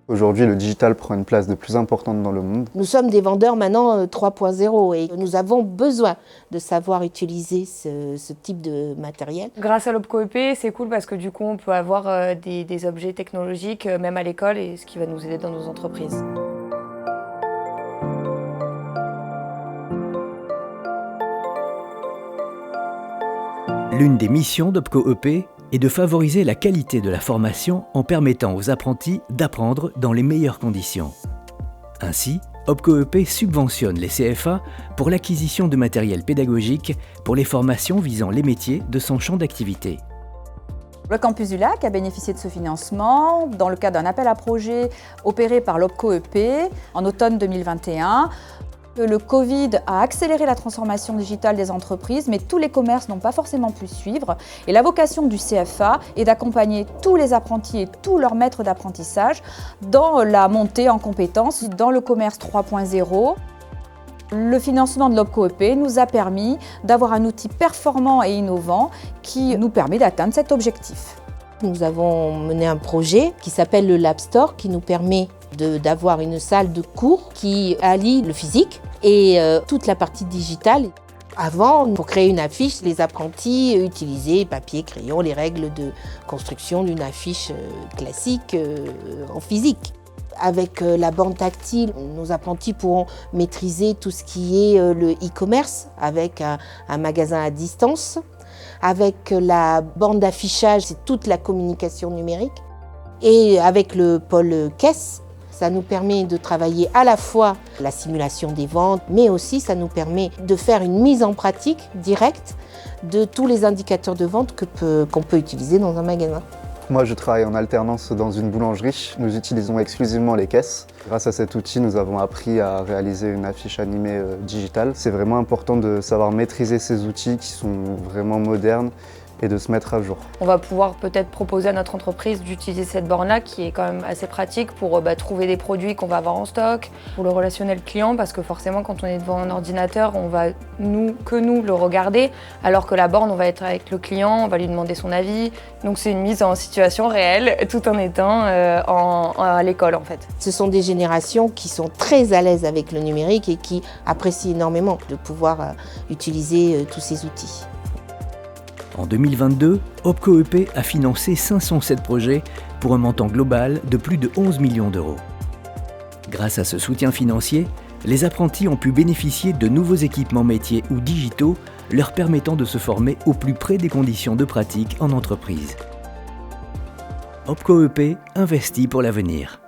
Aujourd'hui, le digital prend une place de plus importante dans le monde. Nous sommes des vendeurs maintenant 3.0 et nous avons besoin de savoir utiliser ce type de matériel. Grâce à l'OPCO-EP, c'est cool parce que du coup, on peut avoir des objets technologiques, même à l'école, et ce qui va nous aider dans nos entreprises. L'une des missions d'OPCO-EP est de favoriser la qualité de la formation en permettant aux apprentis d'apprendre dans les meilleures conditions. Ainsi, OPCO-EP subventionne les CFA pour l'acquisition de matériel pédagogique pour les formations visant les métiers de son champ d'activité. Le Campus du Lac a bénéficié de ce financement dans le cadre d'un appel à projet opéré par l'OPCO-EP en automne 2021. Le Covid a accéléré la transformation digitale des entreprises, mais tous les commerces n'ont pas forcément pu suivre. Et la vocation du CFA est d'accompagner tous les apprentis et tous leurs maîtres d'apprentissage dans la montée en compétences dans le commerce 3.0. Le financement de l'OPCO-EP nous a permis d'avoir un outil performant et innovant qui nous permet d'atteindre cet objectif. Nous avons mené un projet qui s'appelle le Lab Store qui nous permet d'avoir une salle de cours qui allie le physique et toute la partie digitale. Avant, pour créer une affiche, les apprentis utilisaient papier, crayon, les règles de construction d'une affiche classique en physique. Avec la bande tactile, nos apprentis pourront maîtriser tout ce qui est le e-commerce avec un magasin à distance. Avec la bande d'affichage, c'est toute la communication numérique. Et avec le pôle caisse, ça nous permet de travailler à la fois la simulation des ventes, mais aussi ça nous permet de faire une mise en pratique directe de tous les indicateurs de vente qu'on peut utiliser dans un magasin. Moi, je travaille en alternance dans une boulangerie. Nous utilisons exclusivement les caisses. Grâce à cet outil, nous avons appris à réaliser une affiche animée digitale. C'est vraiment important de savoir maîtriser ces outils qui sont vraiment modernes et de se mettre à jour. On va pouvoir peut-être proposer à notre entreprise d'utiliser cette borne-là qui est quand même assez pratique pour trouver des produits qu'on va avoir en stock, pour le relationnel client, parce que forcément quand on est devant un ordinateur, on va nous le regarder, alors que la borne, on va être avec le client, on va lui demander son avis. Donc c'est une mise en situation réelle tout en étant à l'école en fait. Ce sont des générations qui sont très à l'aise avec le numérique et qui apprécient énormément de pouvoir utiliser tous ces outils. En 2022, OPCO-EP a financé 507 projets pour un montant global de plus de 11 millions d'euros. Grâce à ce soutien financier, les apprentis ont pu bénéficier de nouveaux équipements métiers ou digitaux leur permettant de se former au plus près des conditions de pratique en entreprise. OPCO-EP investit pour l'avenir.